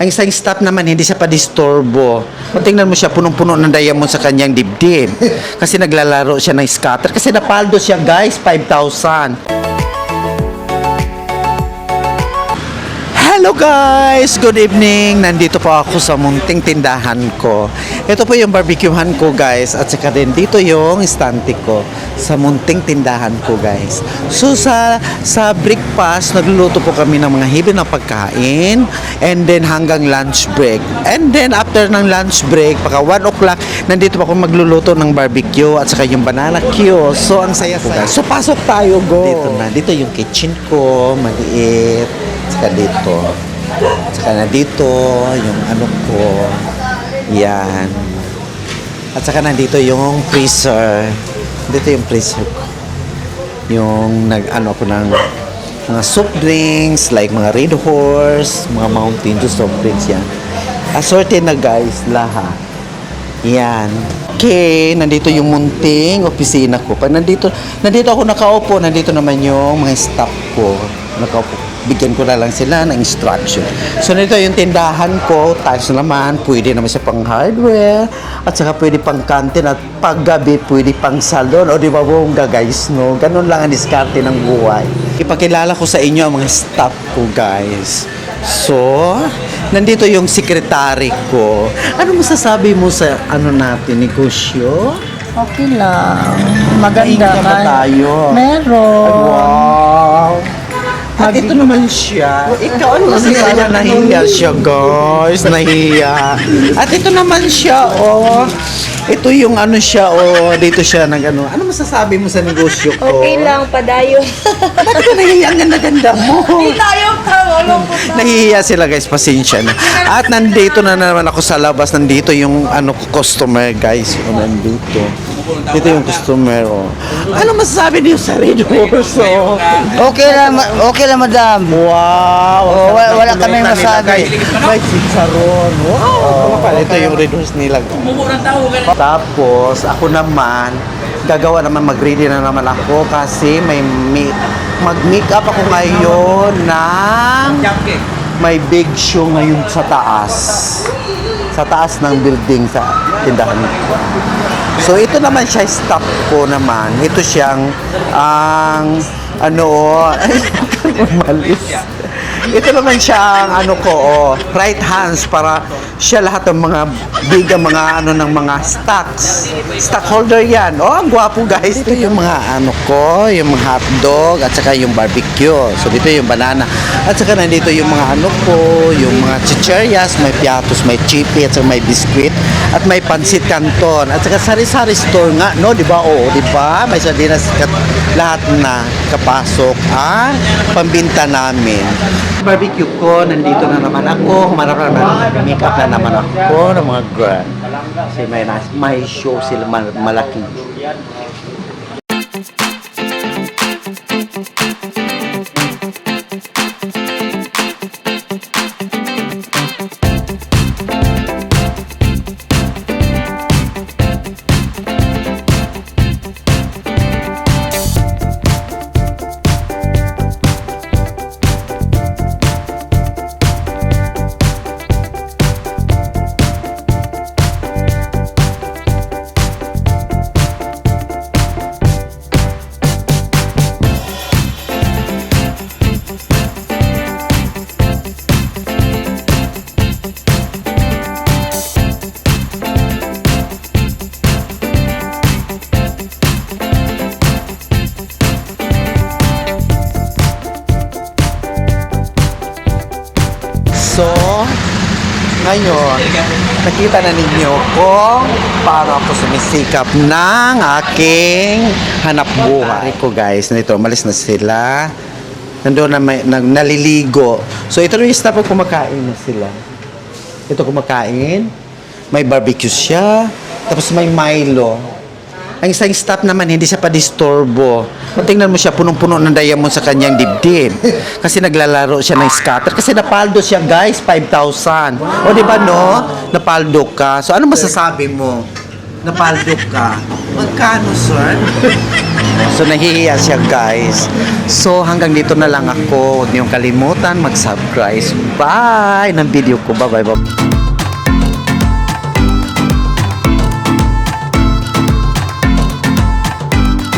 Ang isang staff naman, hindi siya pa-disturbo. Kung tingnan mo siya, punong-puno ng diamond sa kanyang dibdib. Kasi naglalaro siya ng scatter. Kasi napaldo siya, guys, 5,000. Hello guys! Good evening! Nandito po ako sa munting tindahan ko. Ito po yung barbecuehan ko guys. At saka din dito yung estante ko sa munting tindahan ko guys. So sa breakfast, nagluluto po kami ng mga hibi na pagkain. And then hanggang lunch break. And then after ng lunch break, pagka 1 o'clock, nandito pa ako magluluto ng barbecue at saka yung banana Q. So ang saya-saya. So pasok tayo, go! Dito na. Dito yung kitchen ko, maliit. Saka dito. Saka na dito, yung ano ko. Yan. At saka nandito yung freezer. Dito yung freezer ko. Yung nag-ano ko ng mga soft drinks, like mga Red Horse, mga Mountain Dew soft drinks yan. Assorted na guys, lahat. Yan. Okay, nandito yung munting opisina ko. Pag nandito ako nakaupo, nandito naman yung mga staff ko. Nakaupo. Bigyan ko na lang sila ng instruction. So, nito yung tindahan ko. Tiles naman. Pwede naman siya pang hardware. At saka pwede pang canteen. At paggabi, pwede pang salon. O di ba bongga guys, no? Ganun lang ang diskarte ng buhay. Ipakilala ko sa inyo ang mga staff ko, guys. So, nandito yung secretary ko. Ano masasabi mo sa ano natin, negosyo? Okay lang. Maganda Pahinga ba man. tayo? Meron. Wow! At ito naman siya. Ikaw, ano masasabi? Nahiya siya, guys. Nahiya. At ito naman siya, oh. Ito yung ano siya, oh. Dito siya nag-ano. Ano masasabi mo sa negosyo ko? Okay lang, padayon. Ba't ka nahiya? Ang ganda-ganda mo. Hindi tayo kawalong po. Nahihiya sila guys, pasensya na. At nandito na naman ako sa labas. Nandito yung ano customer guys. O, nandito. Dito yung customer. Oh. Ano masasabi niyo sa Red Horse? Oh? Okay lang madam. Wow! Oh, wala kaming masabi. May chicharon. Wow! Ito yung Red Horse nila. Tapos, ako naman, gagawa naman, mag-ready na naman ako kasi mag-make up ako ngayon ng may big show ngayon sa taas. Sa taas ng building sa tindahan ko. So, ito naman siya, staff ko naman. Ito siyang, umalis. Ito naman siya ang ano ko, right hands para siya lahat ng mga big mga ano ng mga stocks. Stockholder yan. Oh, ang gwapo guys. Ito yung mga ano ko, yung mga hotdog at saka yung barbecue. So dito yung banana. At saka nandito yung mga ano ko, yung mga chicherias, may piatos, may chipi, at saka may biscuit, at may pansit canton. At saka sari-sari store nga, no? Di ba? Oo, di ba? May sardinas, lahat na kapasok ang pambinta namin. Barbecue ko, nandito na naman ako. Humarap na naman, make up na naman ako ng mga girl. Kasi may show sila malaki. So, ngayon, nakita na ninyo kung paano ako sumisikap ng aking hanap buhay ko guys. Nito, umalis na sila. Nandoon na naliligo. So, ito yung staff ko, kumakain na sila. Ito kumakain. May barbecue siya. Tapos may Milo. Ang isang staff naman, hindi siya pa-disturbo. Kung tingnan mo siya, punong-puno ng diamond sa kanyang dibdib. Kasi naglalaro siya ng scatter. Kasi napaldo siya, guys, 5,000. O, di ba, no? Napaldo ka. So, ano masasabi mo? Napaldo ka. Magkano, sir? So nahihiya siya guys. So hanggang dito na lang ako. Huwag niyong kalimutan mag-subscribe. Bye ng video ko. Bye bye.